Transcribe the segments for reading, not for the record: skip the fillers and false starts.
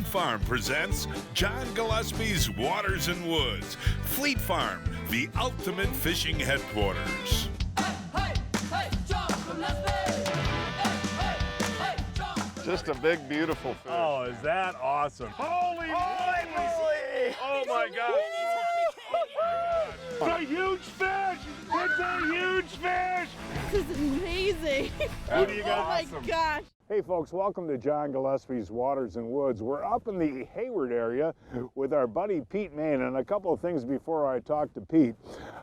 Fleet Farm presents John Gillespie's Waters and Woods. Fleet Farm, the ultimate fishing headquarters. Just a big, beautiful fish. Oh, is that awesome? Holy moly! Oh my God! It's a huge fish! It's a huge fish! This is amazing. Who do you got? Oh my gosh. Hey folks, welcome to John Gillespie's Waters and Woods. We're up in the Hayward area with our buddy Pete Maina, and a couple of things before I talk to Pete.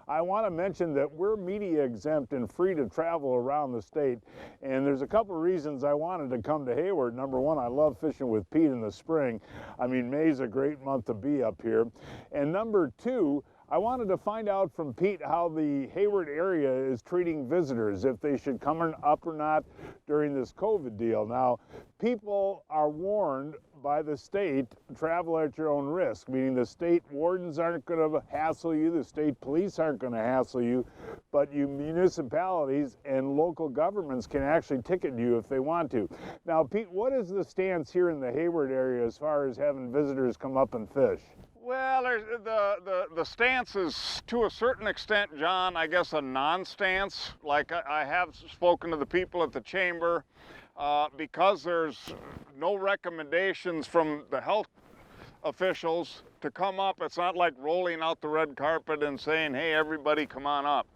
I want to mention that we're media exempt and free to travel around the state, and there's a couple of reasons I wanted to come to Hayward. Number one, I love fishing with Pete in the spring. I mean, May's a great month to be up here. And number two, I wanted to find out from Pete how the Hayward area is treating visitors, if they should come up or not during this COVID deal. Now, people are warned by the state, travel at your own risk, meaning the state wardens aren't going to hassle you, the state police aren't going to hassle you, but you municipalities and local governments can actually ticket you if they want to. Now, Pete, what is the stance here in the Hayward area as far as having visitors come up and fish? Well, the stance is, to a certain extent, John, I guess a non-stance. Like I have spoken to the people at the chamber, because there's no recommendations from the health officials to come up. It's not like rolling out the red carpet and saying, hey, everybody come on up.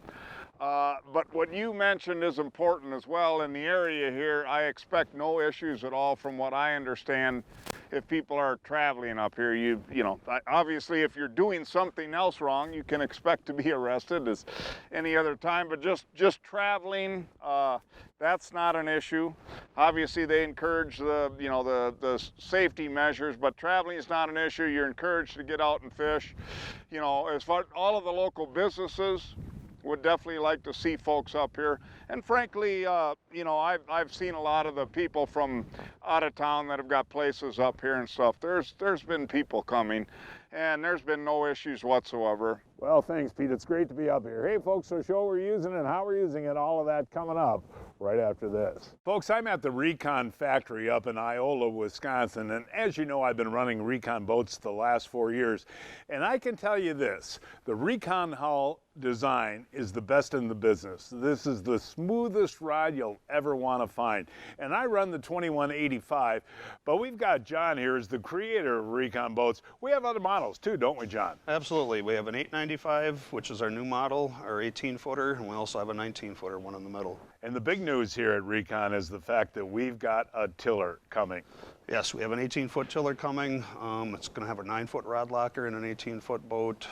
But what you mentioned is important as well. In the area here, I expect no issues at all from what I understand. If people are traveling up here, you know, obviously if you're doing something else wrong, you can expect to be arrested as any other time, but just traveling, that's not an issue. Obviously they encourage the safety measures, but traveling is not an issue. You're encouraged to get out and fish. You know, as far as all of the local businesses would definitely like to see folks up here. And frankly, you know, I've seen a lot of the people from out of town that have got places up here and stuff. There's been people coming, and there's been no issues whatsoever. Well, thanks, Pete. It's great to be up here. Hey, folks, so show we're using and how we're using it, all of that coming up right after this. Folks, I'm at the Recon factory up in Iola, Wisconsin, and as you know, I've been running Recon boats the last 4 years, and I can tell you this, the Recon hull design is the best in the business. This is the smoothest rod you'll ever want to find, and I run the 2185, but we've got John here as the creator of Recon boats. We have other models too, don't we, John? Absolutely. We have an 895, which is our new model, our 18-footer, and we also have a 19-footer, one in the middle. And the big news here at Recon is the fact that we've got a tiller coming. Yes, we have an 18-foot tiller coming. It's going to have a 9-foot rod locker and an 18-foot boat.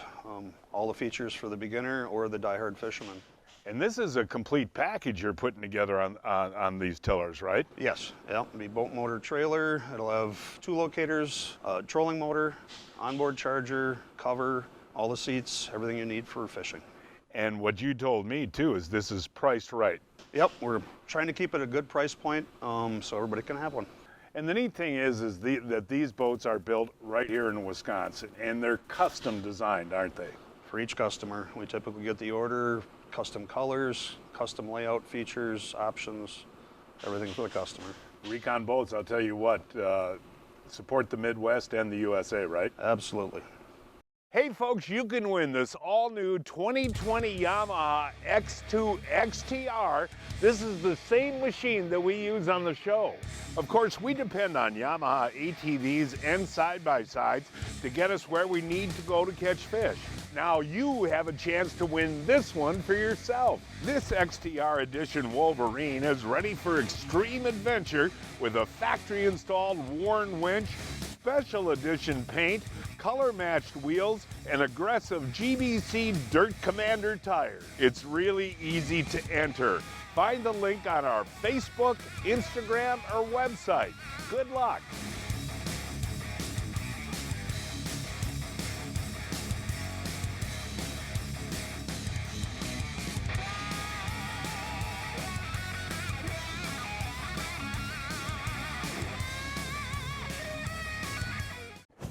All the features for the beginner or the diehard fisherman. And this is a complete package you're putting together on these tillers, right? Yes, yeah, it'll be boat motor trailer. It'll have 2 locators, a trolling motor, onboard charger, cover, all the seats, everything you need for fishing. And what you told me too is this is priced right. Yep, we're trying to keep it a good price point so everybody can have one. And the neat thing is that these boats are built right here in Wisconsin, and they're custom designed, aren't they? For each customer, we typically get the order, custom colors, custom layout features, options, everything for the customer. Recon boats, I'll tell you what, support the Midwest and the USA, right? Absolutely. Hey folks, you can win this all-new 2020 Yamaha X2 XTR. This is the same machine that we use on the show. Of course, we depend on Yamaha ATVs and side-by-sides to get us where we need to go to catch fish. Now you have a chance to win this one for yourself. This XTR Edition Wolverine is ready for extreme adventure with a factory-installed Warn winch, special edition paint, color-matched wheels, and aggressive GBC Dirt Commander tires. It's really easy to enter. Find the link on our Facebook, Instagram, or website. Good luck.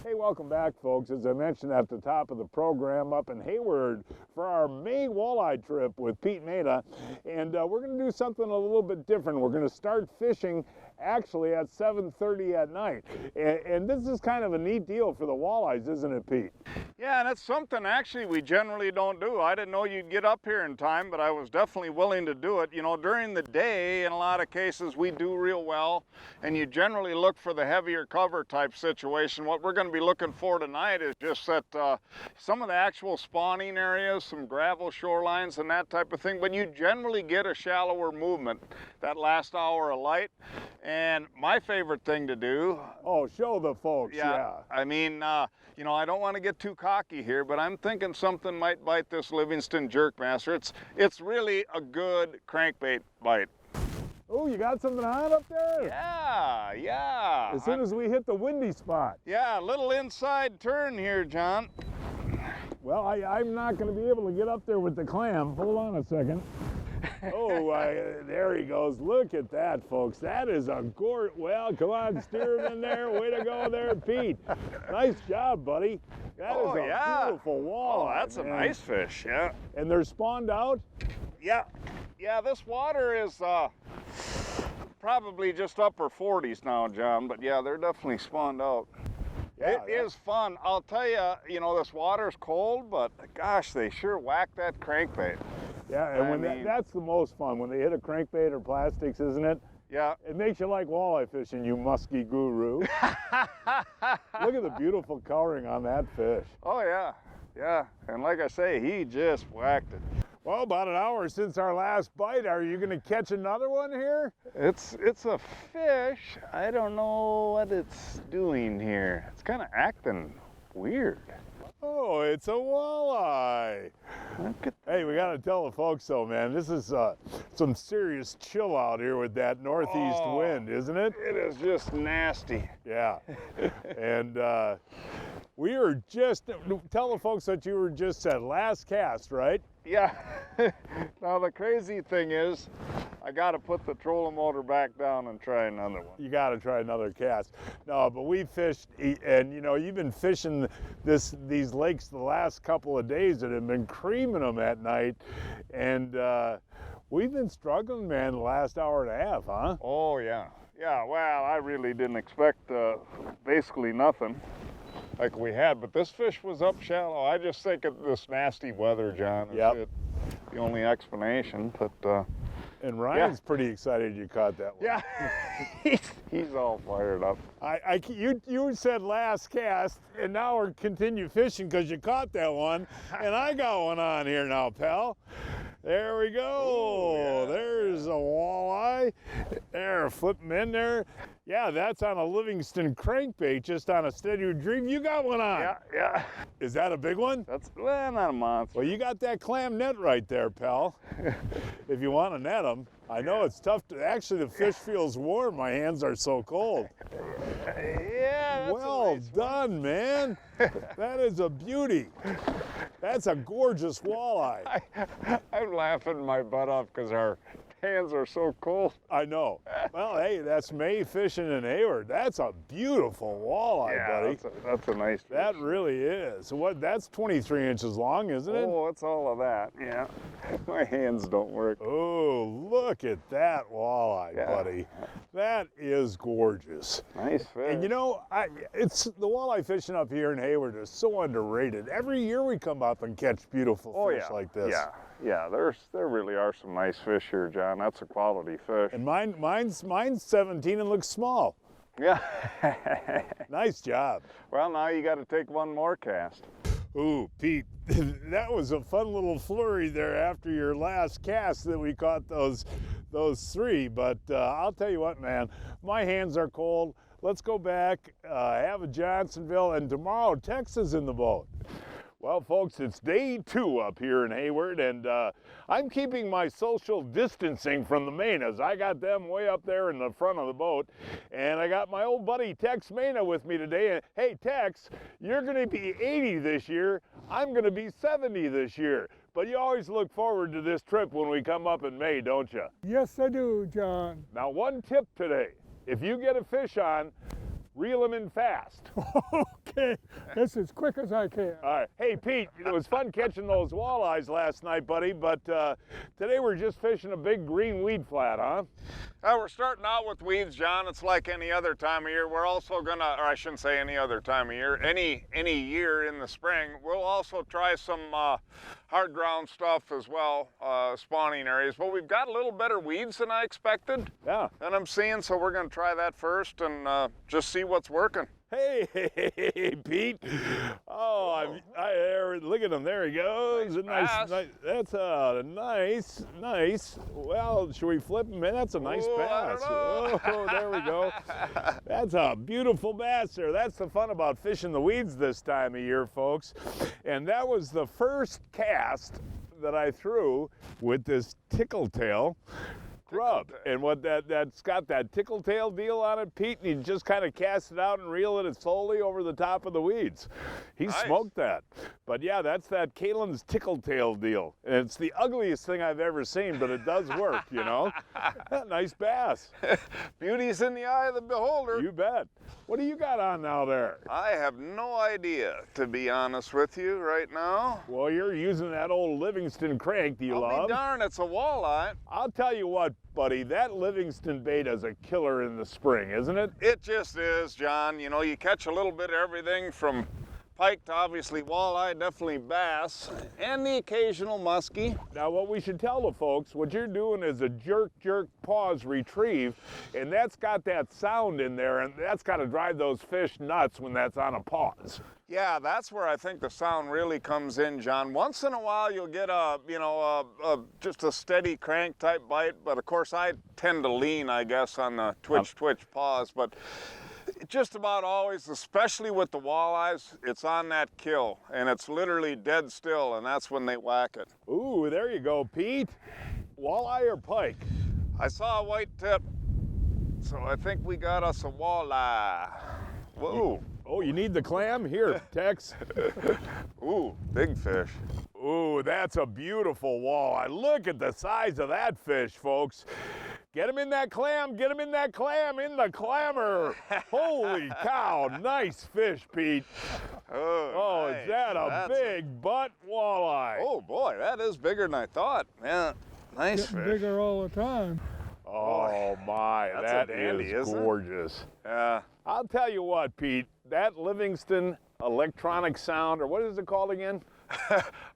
Hey, welcome back, folks. As I mentioned at the top of the program, up in Hayward for our May walleye trip with Pete Maina, and we're going to do something a little bit different. We're going to start fishing actually at 7:30 at night. And this is kind of a neat deal for the walleyes, isn't it, Pete? Yeah, and it's something actually we generally don't do. I didn't know you'd get up here in time, but I was definitely willing to do it. You know, during the day, in a lot of cases, we do real well, and you generally look for the heavier cover type situation. What we're going to be looking for tonight is just that some of the actual spawning areas, some gravel shorelines and that type of thing, but you generally get a shallower movement that last hour of light. And my favorite thing to do... Oh, show the folks, yeah. I mean, you know, I don't want to get too cocky here, but I'm thinking something might bite this Livingston Jerk Master. It's really a good crankbait bite. Oh, you got something on up there? Yeah, yeah. As soon as we hit the windy spot. Yeah, a little inside turn here, John. Well, I'm not going to be able to get up there with the clam. Hold on a second. Oh, there he goes. Look at that, folks. That is a well, come on, steer him in there. Way to go there, Pete. Nice job, buddy. That is a beautiful walleye. Oh, that's a nice fish, yeah. And they're spawned out? Yeah. Yeah, this water is probably just upper 40s now, John, but yeah, they're definitely spawned out. Yeah, it is fun. I'll tell you, you know, this water's cold, but gosh, they sure whack that crankbait. Yeah, and that's the most fun, when they hit a crankbait or plastics, isn't it? Yeah. It makes you like walleye fishing, you muskie guru. Look at the beautiful coloring on that fish. Oh, yeah. Yeah, and like I say, he just whacked it. Well, about an hour since our last bite. Are you going to catch another one here? It's a fish. I don't know what it's doing here. It's kind of acting weird. Oh, it's a walleye. Hey, we got to tell the folks though, man, this is some serious chill out here with that northeast wind, isn't it? It is just nasty. Yeah. And we were just, tell the folks that you were just at last cast, right? Yeah. Now the crazy thing is, I got to put the trolling motor back down and try another one. You got to try another cast. No, but we fished, and you know, you've been fishing these lakes the last couple of days that have been creaming them at night, and we've been struggling, man, the last hour and a half, huh? Oh yeah. Yeah, well, I really didn't expect basically nothing like we had, but this fish was up shallow. I just think of this nasty weather, John. It's the only explanation, but and Ryan's pretty excited you caught that one. Yeah, he's all fired up. You said last cast, and now we're continue fishing because you caught that one, and I got one on here now, pal. There we go. Ooh, yeah. There's a walleye. There, flip him in there. Yeah, that's on a Livingston crankbait, just on a steady retrieve. You got one on. Yeah, yeah. Is that a big one? That's, well, not a monster. Well, you got that clam net right there, pal. If you want to net them. I know it's tough to, actually the fish feels warm. My hands are so cold. Yeah, that's well nice done, man. That is a beauty. That's a gorgeous walleye. I'm laughing my butt off because our hands are so cold. I know. Well, hey, that's May fishing in Hayward. That's a beautiful walleye, buddy. That's a nice fish. That really is. What? That's 23 inches long, isn't it? Oh, it's all of that. Yeah. My hands don't work. Oh, look at that walleye, buddy. That is gorgeous. Nice fish. And you know, it's the walleye fishing up here in Hayward is so underrated. Every year we come up and catch beautiful fish like this. Yeah. Yeah, there really are some nice fish here, John. That's a quality fish. And mine's 17 and looks small. Yeah. Nice job. Well, now you got to take one more cast. Ooh, Pete, that was a fun little flurry there after your last cast that we caught those three. But I'll tell you what, man, my hands are cold. Let's go back, have a Johnsonville, and tomorrow Tex is in the boat. Well, folks, it's day 2 up here in Hayward, and I'm keeping my social distancing from the Mainas. I got them way up there in the front of the boat, and I got my old buddy Tex Maina with me today. And hey, Tex, you're going to be 80 this year. I'm going to be 70 this year. But you always look forward to this trip when we come up in May, don't you? Yes, I do, John. Now, one tip today. If you get a fish on, Reel them in fast. Okay, that's as quick as I can. All right. Hey, Pete, it was fun catching those walleyes last night, buddy, but today we're just fishing a big green weed flat, huh? We're starting out with weeds, John. It's like any other time of year. We're also gonna, or I shouldn't say any other time of year, any year in the spring, we'll also try some hard ground stuff as well, spawning areas. But we've got a little better weeds than I expected. Yeah. That I'm seeing, so we're gonna try that first and just see what's working. Hey, Pete. Oh, look at him. There he goes. Nice bass. That's a nice. Well, should we flip him in? That's a nice bass. Oh, there we go. That's a beautiful bass there. That's the fun about fishing the weeds this time of year, folks. And that was the first cast that I threw with this tickle tail grub. And what that's got that tickle tail deal on it, Pete, and you just kind of cast it out and reel it slowly over the top of the weeds. He Nice. Smoked that. But yeah, that's that Kalin's tickle tail deal. And it's the ugliest thing I've ever seen, but it does work, you know? Nice bass. Beauty's in the eye of the beholder. You bet. What do you got on now there? I have no idea, to be honest with you, right now. Well, you're using that old Livingston crank that you I'll love. be darned, it's a walleye. I'll tell you what, buddy, that Livingston bait is a killer in the spring, isn't it? It just is, John. You know, you catch a little bit of everything from pike to obviously walleye, definitely bass, and the occasional muskie. Now, what we should tell the folks, what you're doing is a jerk, pause, retrieve, and that's got that sound in there, and that's got to drive those fish nuts when that's on a pause. Yeah, that's where I think the sound really comes in, John. Once in a while, you'll get just a steady crank type bite, but of course I tend to lean, I guess, on the twitch pause, but just about always, especially with the walleyes, it's on that kill, and it's literally dead still, and that's when they whack it. Ooh, there you go, Pete. Walleye or pike? I saw a white tip, so I think we got us a walleye. Whoa. Oh, you need the clam? Here, Tex. Ooh, big fish. Ooh, that's a beautiful walleye. Look at the size of that fish, folks. Get him in that clam, in the clammer. Holy cow, nice fish, Pete. Oh, nice. Is that a big butt walleye? Oh boy, that is bigger than I thought. Yeah, nice Getting fish. bigger all the time. Oh my, That's that a dandy, is isn't it? gorgeous. Yeah. I'll tell you what, Pete, that Livingston electronic sound, or what is it called again?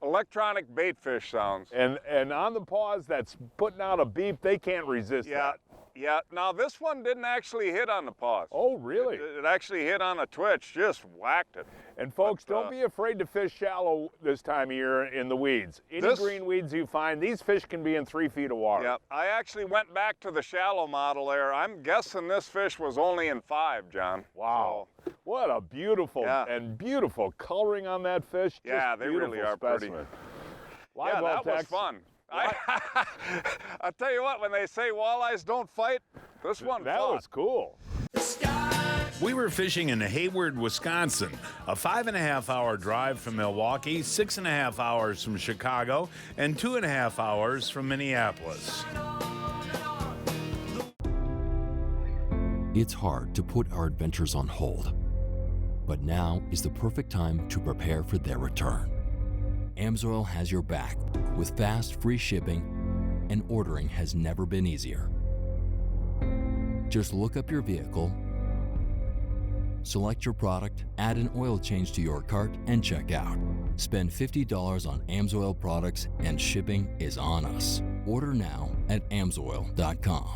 Electronic bait fish sounds. And on the pause, that's putting out a beep. They can't resist that. Yeah. Now this one didn't actually hit on the pause. Oh, really? It actually hit on a twitch, just whacked it. And folks, don't be afraid to fish shallow this time of year in the weeds. Any green weeds you find, these fish can be in 3 feet of water. Yeah, I actually went back to the shallow model there. I'm guessing this fish was only in 5, John. Wow. So, what a beautiful and beautiful coloring on that fish. yeah, Just they really are specimen. pretty. Yeah, that was fun. I'll tell you what, when they say walleyes don't fight, this one That fought. was cool. We were fishing in Hayward, Wisconsin, a 5.5-hour drive from Milwaukee, 6.5 hours from Chicago, and 2.5 hours from Minneapolis. It's hard to put our adventures on hold, but now is the perfect time to prepare for their return. Amsoil has your back with fast, free shipping, and ordering has never been easier. Just look up your vehicle, select your product, add an oil change to your cart, and check out. Spend $50 on Amsoil products, and shipping is on us. Order now at amsoil.com.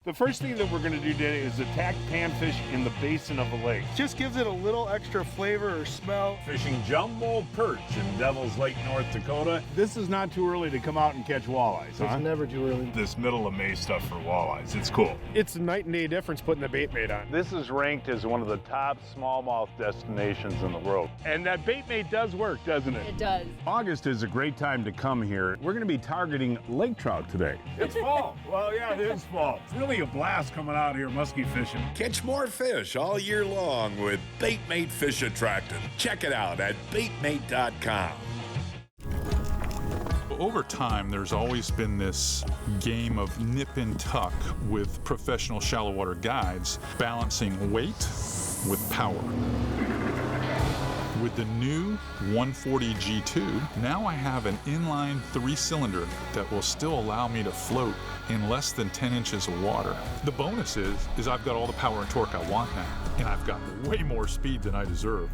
The first thing that we're going to do today is attack panfish in the basin of the lake. Just gives it a little extra flavor or smell. Fishing jumbo perch in Devil's Lake, North Dakota. This is not too early to come out and catch walleyes, huh? It's never too early. This middle of May stuff for walleyes. It's cool. It's a night and day difference putting the bait mate on. This is ranked as one of the top smallmouth destinations in the world. And that bait mate does work, doesn't it? It does. August is a great time to come here. We're going to be targeting lake trout today. It's fall. Well, yeah, it is fall. It's really a blast coming out here muskie fishing. Catch more fish all year long with Baitmate Fish Attractant. Check it out at baitmate.com. Over time, there's always been this game of nip and tuck with professional shallow water guides, balancing weight with power. With the new 140 G2, now I have an inline 3-cylinder that will still allow me to float in less than 10 inches of water. The bonus is I've got all the power and torque I want now, and I've got way more speed than I deserve.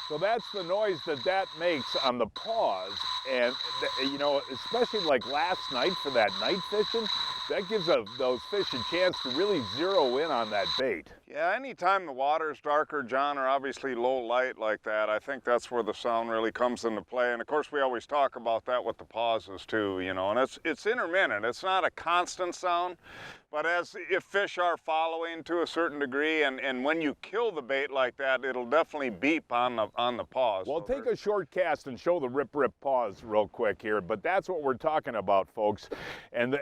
So that's the noise that makes on the pause. And, you know, especially like last night for that night fishing, that gives those fish a chance to really zero in on that bait. Yeah, anytime the water's darker, John, or obviously low light like that, I think that's where the sound really comes into play. And of course, we always talk about that with the pauses too, you know, and it's intermittent. It's not a constant sound, but if fish are following to a certain degree, and when you kill the bait like that, it'll definitely beep on the pause. Well, take a short cast and show the rip pause real quick here, but that's what we're talking about, folks. And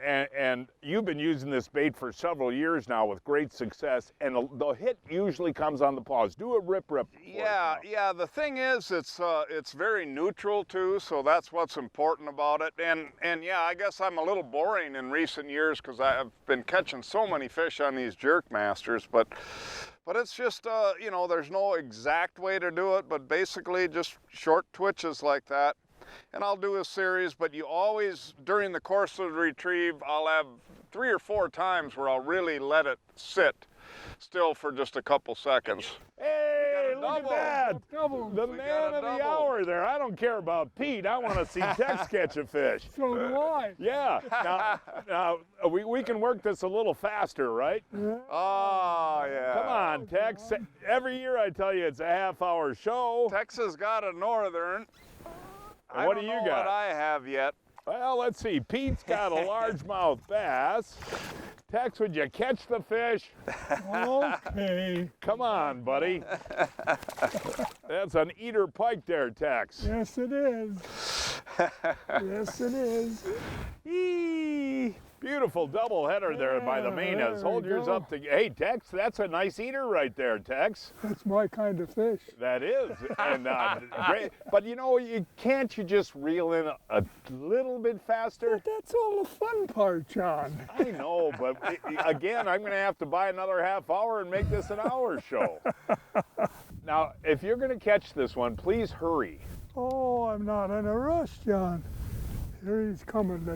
you've been using this bait for several years now with great success, and the hit usually comes on the pause. Do a rip. Yeah. The thing is, it's very neutral too, so that's what's important about it. And yeah, I guess I'm a little boring in recent years because I've been catching so many fish on these Jerk Masters, but it's just you know, there's no exact way to do it, but basically just short twitches like that. And I'll do a series, but you always, during the course of the retrieve, I'll have 3 or 4 times where I'll really let it sit still for just a couple seconds. Hey, look at that! The man of the hour there. I don't care about Pete. I want to see Tex catch a fish. So do I. Yeah. Now we can work this a little faster, right? Oh, yeah. Come on, Tex. Every year I tell you it's a half-hour show. Tex has got a northern. What do you got? What I have yet. Well, let's see. Pete's got a largemouth bass. Tex, would you catch the fish? Okay. Come on, buddy. That's an eater pike there, Tex. Yes, it is. Yes, it is. Eee. Beautiful double header there by the Mainas. Hold yours up to. Hey, Tex, that's a nice eater right there, Tex. That's my kind of fish. That is, and great. But you know, can't you just reel in a little bit faster? But that's all the fun part, John. I know, but again, I'm going to have to buy another half hour and make this an hour show. Now, if you're going to catch this one, please hurry. Oh, I'm not in a rush, John. Here he's coming.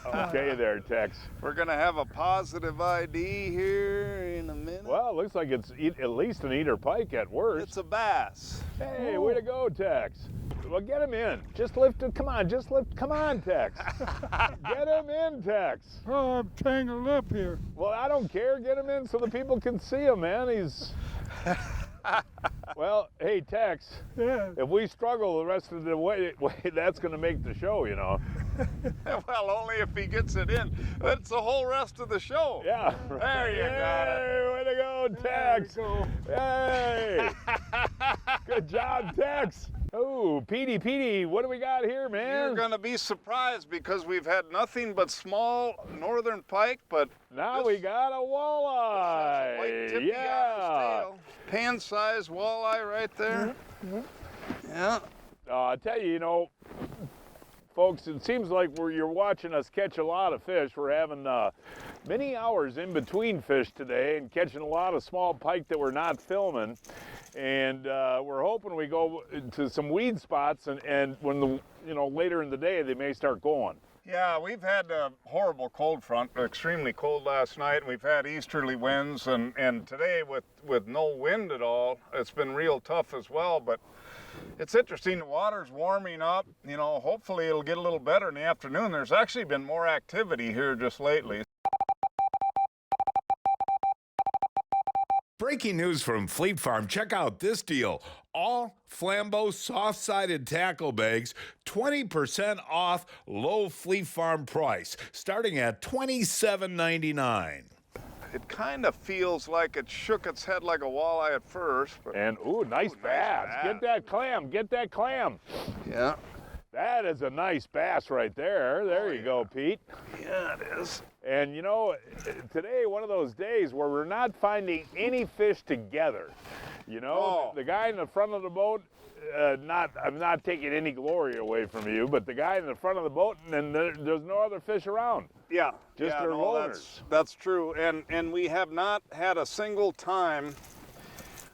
Okay there, Tex. We're going to have a positive ID here in a minute. Well, it looks like it's at least an eater pike at worst. It's a bass. Hey, way to go, Tex. Well, get him in. Just lift it. Come on, just lift. Come on, Tex. Get him in, Tex. Oh, I'm tangled up here. Well, I don't care. Get him in so the people can see him, man. He's... Well, hey, Tex, yeah. If we struggle the rest of the way that's going to make the show, you know. Well, only if he gets it in. That's the whole rest of the show. Yeah. Right. There you got it. Way to go, Tex. Hey. Good job, Tex. Oh, Petey, what do we got here, man? You're going to be surprised because we've had nothing but small northern pike, but now we got a walleye. White tippy on his tail. Pan-sized walleye right there. Yeah. I tell you, you know, folks, it seems like you're watching us catch a lot of fish. We're having many hours in between fish today and catching a lot of small pike that we're not filming. And we're hoping we go to some weed spots, and when later in the day they may start going. Yeah, we've had a horrible cold front, extremely cold last night, and we've had easterly winds, and today with no wind at all, it's been real tough as well. But it's interesting, the water's warming up. You know, hopefully it'll get a little better in the afternoon. There's actually been more activity here just lately. Breaking news from Fleet Farm. Check out this deal. All Flambeau soft-sided tackle bags, 20% off low Fleet Farm price, starting at $27.99. It kind of feels like it shook its head like a walleye at first. But and, nice bass. Get that clam. Yeah. That is a nice bass right there. There you go, Pete. Yeah, it is. And you know, today, one of those days where we're not finding any fish together. You know, the guy in the front of the boat, I'm not taking any glory away from you, but the guy in the front of the boat, and there's no other fish around. Yeah, just their loners. That's true, and we have not had a single time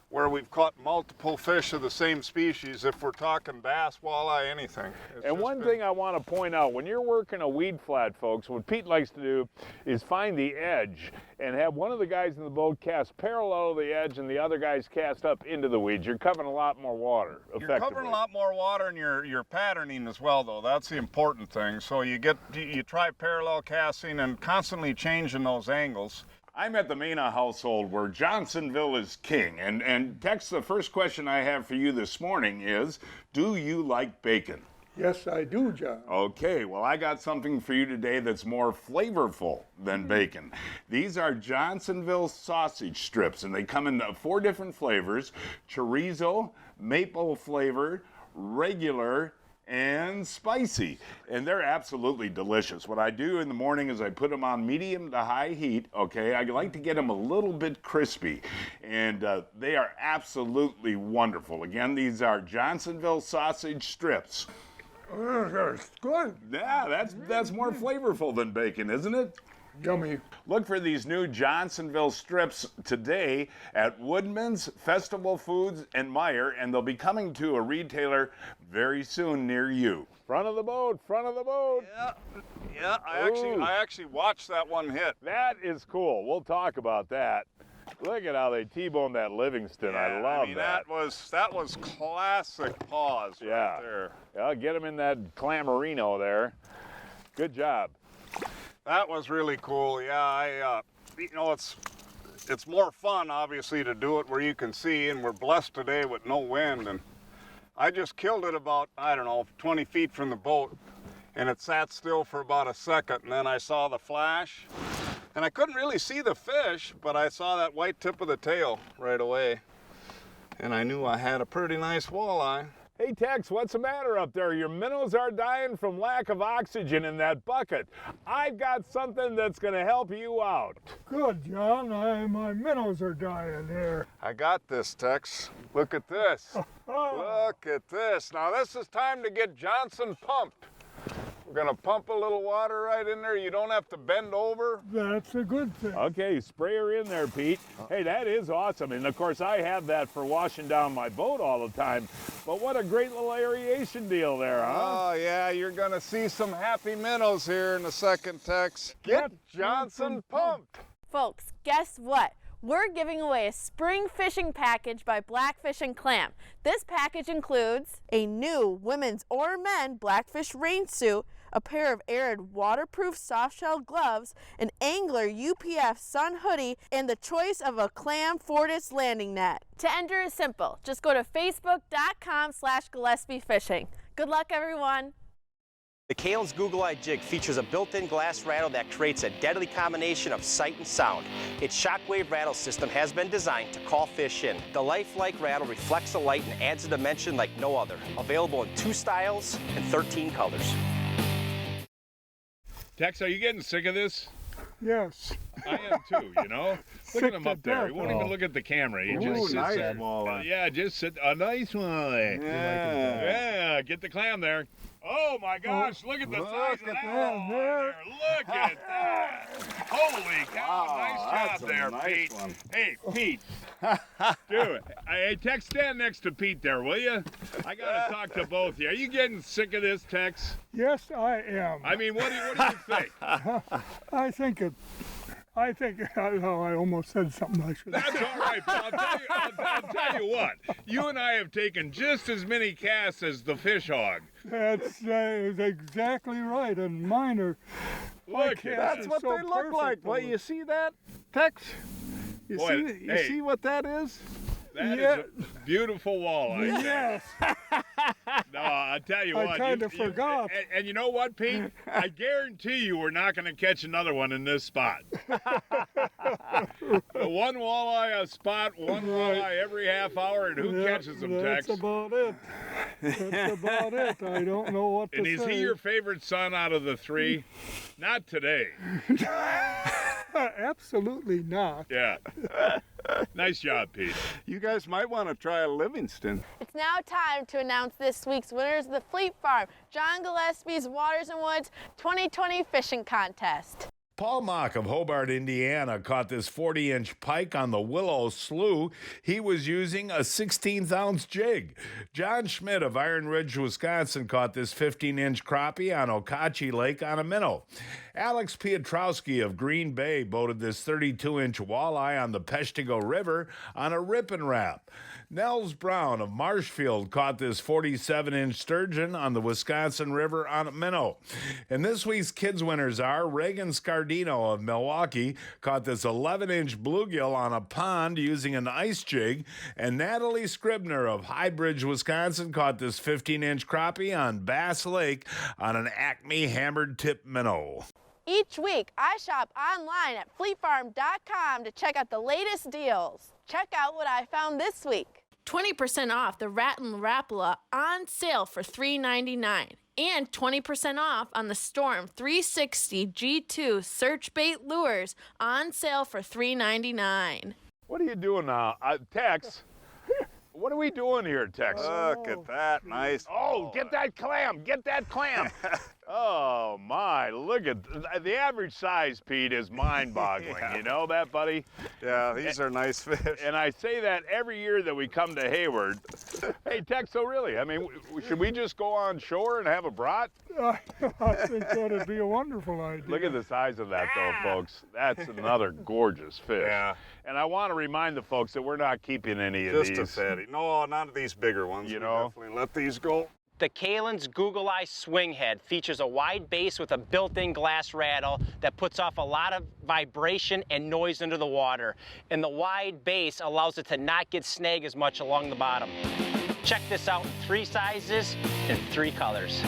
where we've caught multiple fish of the same species, if we're talking bass, walleye, anything. And one thing I want to point out, when you're working a weed flat, folks, what Pete likes to do is find the edge and have one of the guys in the boat cast parallel to the edge and the other guys cast up into the weeds. You're covering a lot more water, effectively. You're covering a lot more water, and you're patterning as well, though. That's the important thing. So you try parallel casting and constantly changing those angles. I'm at the Maina household where Johnsonville is king. And Tex, the first question I have for you this morning is, do you like bacon? Yes, I do, John. Okay, well, I got something for you today that's more flavorful than bacon. These are Johnsonville sausage strips, and they come in 4 different flavors: chorizo, maple flavor, regular, and spicy, and they're absolutely delicious. What I do in the morning is I put them on medium to high heat, okay? I like to get them a little bit crispy, and they are absolutely wonderful. Again, these are Johnsonville sausage strips. That's good. Yeah, that's more flavorful than bacon, isn't it? Yummy. Look for these new Johnsonville strips today at Woodman's, Festival Foods, and Meijer, and they'll be coming to a retailer very soon near you. Front of the boat, front of the boat. Yeah, I actually watched that one hit. That is cool. We'll talk about that. Look at how they T-boned that Livingston. Yeah, I love that. That was classic pause right there. Yeah, get him in that clamarino there. Good job. That was really cool. Yeah, it's more fun, obviously, to do it where you can see, and we're blessed today with no wind. And I just killed it about, 20 feet from the boat, and it sat still for about a second, and then I saw the flash. And I couldn't really see the fish, but I saw that white tip of the tail right away. And I knew I had a pretty nice walleye. Hey, Tex, what's the matter up there? Your minnows are dying from lack of oxygen in that bucket. I've got something that's going to help you out. Good, John. My minnows are dying here. I got this, Tex. Look at this. Look at this. Now, this is time to get Johnson pumped. We're going to pump a little water right in there. You don't have to bend over. That's a good thing. Okay, spray her in there, Pete. Hey, that is awesome. And, of course, I have that for washing down my boat all the time. But what a great little aeration deal there, huh? Oh, yeah, you're going to see some happy minnows here in a second, Tex. Get Johnson pumped. Folks, guess what? We're giving away a spring fishing package by Blackfish and Clam. This package includes a new women's or men Blackfish rain suit, a pair of Arid waterproof softshell gloves, an Angler UPF sun hoodie, and the choice of a Clam Fortis landing net. To enter is simple. Just go to facebook.com/Gillespie Fishing. Good luck, everyone. The Kalin's Google Eye Jig features a built-in glass rattle that creates a deadly combination of sight and sound. Its shockwave rattle system has been designed to call fish in. The lifelike rattle reflects the light and adds a dimension like no other. Available in 2 styles and 13 colors. Tex, are you getting sick of this? Yes. I am too, you know. Look at him up there. He won't even look at the camera. He just sits nice there. walleye. Yeah, just sit. A nice walleye. Yeah, get the clam there. Oh my gosh, look at the size of that walleye there. Look at that. Holy cow, nice job there, Pete. Hey, Pete. Dude, hey, Tex, stand next to Pete there, will you? I got to talk to both of you. Are you getting sick of this, Tex? Yes, I am. I mean, what do you think? I think I almost said something I should. That's all right, but I'll tell you what. You and I have taken just as many casts as the fish hog. That's exactly right, and mine are. Look, that's what so they look like. Well, you see that, Tex? You see what that is? That is a beautiful walleye. Yes. No, I tell you what. I kind of forgot. And you know what, Pete? I guarantee you we're not going to catch another one in this spot. One walleye a spot, one walleye every half hour, and who catches them, Tex? That's about it. That's about it. I don't know what to say. And is he your favorite son out of the 3? Not today. Absolutely not. Yeah. Nice job, Pete. You guys might want to try a Livingston. It's now time to announce this week's winners of the Fleet Farm John Gillespie's Waters and Woods 2020 Fishing Contest. Paul Mock of Hobart, Indiana, caught this 40-inch pike on the Willow Slough. He was using a 16th-ounce jig. John Schmidt of Iron Ridge, Wisconsin, caught this 15-inch crappie on Okauchee Lake on a minnow. Alex Piotrowski of Green Bay boated this 32-inch walleye on the Peshtigo River on a rip and wrap. Nels Brown of Marshfield caught this 47-inch sturgeon on the Wisconsin River on a minnow. And this week's kids winners are Reagan Scardino of Milwaukee caught this 11-inch bluegill on a pond using an ice jig, and Natalie Scribner of Highbridge, Wisconsin caught this 15-inch crappie on Bass Lake on an Acme hammered tip minnow. Each week, I shop online at fleetfarm.com to check out the latest deals. Check out what I found this week. 20% off the Rattlin' Rapala on sale for $3.99. And 20% off on the Storm 360 G2 Search Bait Lures on sale for $3.99. What are you doing now? Tex, what are we doing here, Tex? Look at that, nice. Oh, get that clam, get that clam. Oh my, look at the average size, Pete, is mind-boggling. Yeah. You know that, buddy? Yeah, these are nice fish. And I say that every year that we come to Hayward. Hey, Tex, so really, I mean, should we just go on shore and have a brat? I think that'd be a wonderful idea. Look at the size of that, though, folks. That's another gorgeous fish. Yeah. And I want to remind the folks that we're not keeping any of these. Just a fatty. No, not of these bigger ones. You We know? definitely let these go. The Kalin's Google Eye swing head features a wide base with a built-in glass rattle that puts off a lot of vibration and noise into the water. And the wide base allows it to not get snagged as much along the bottom. Check this out in 3 sizes and 3 colors.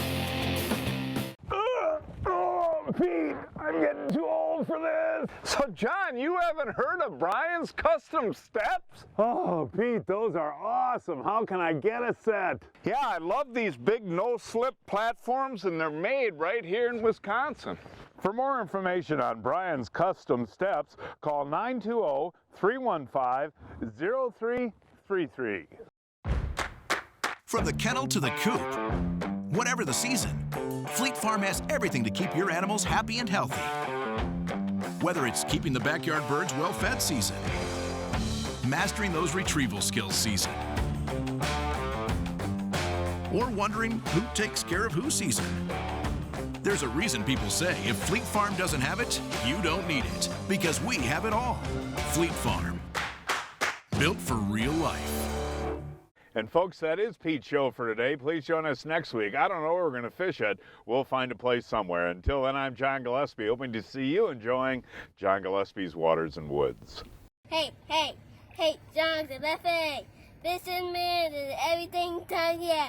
Oh, Pete, I'm getting too old for this. So, John, you haven't heard of Brian's Custom Steps? Oh, Pete, those are awesome. How can I get a set? Yeah, I love these big no-slip platforms, and they're made right here in Wisconsin. For more information on Brian's Custom Steps, call 920-315-0333. From the kennel to the coop, whatever the season, Fleet Farm has everything to keep your animals happy and healthy. Whether it's keeping the backyard birds well-fed season, mastering those retrieval skills season, or wondering who takes care of who season. There's a reason people say if Fleet Farm doesn't have it, you don't need it, because we have it all. Fleet Farm, built for real life. And folks, that is Pete's show for today. Please join us next week. I don't know where we're going to fish at. We'll find a place somewhere. Until then, I'm John Gillespie, hoping to see you enjoying John Gillespie's Waters and Woods. Hey, John Gillespie. This is me and everything done here.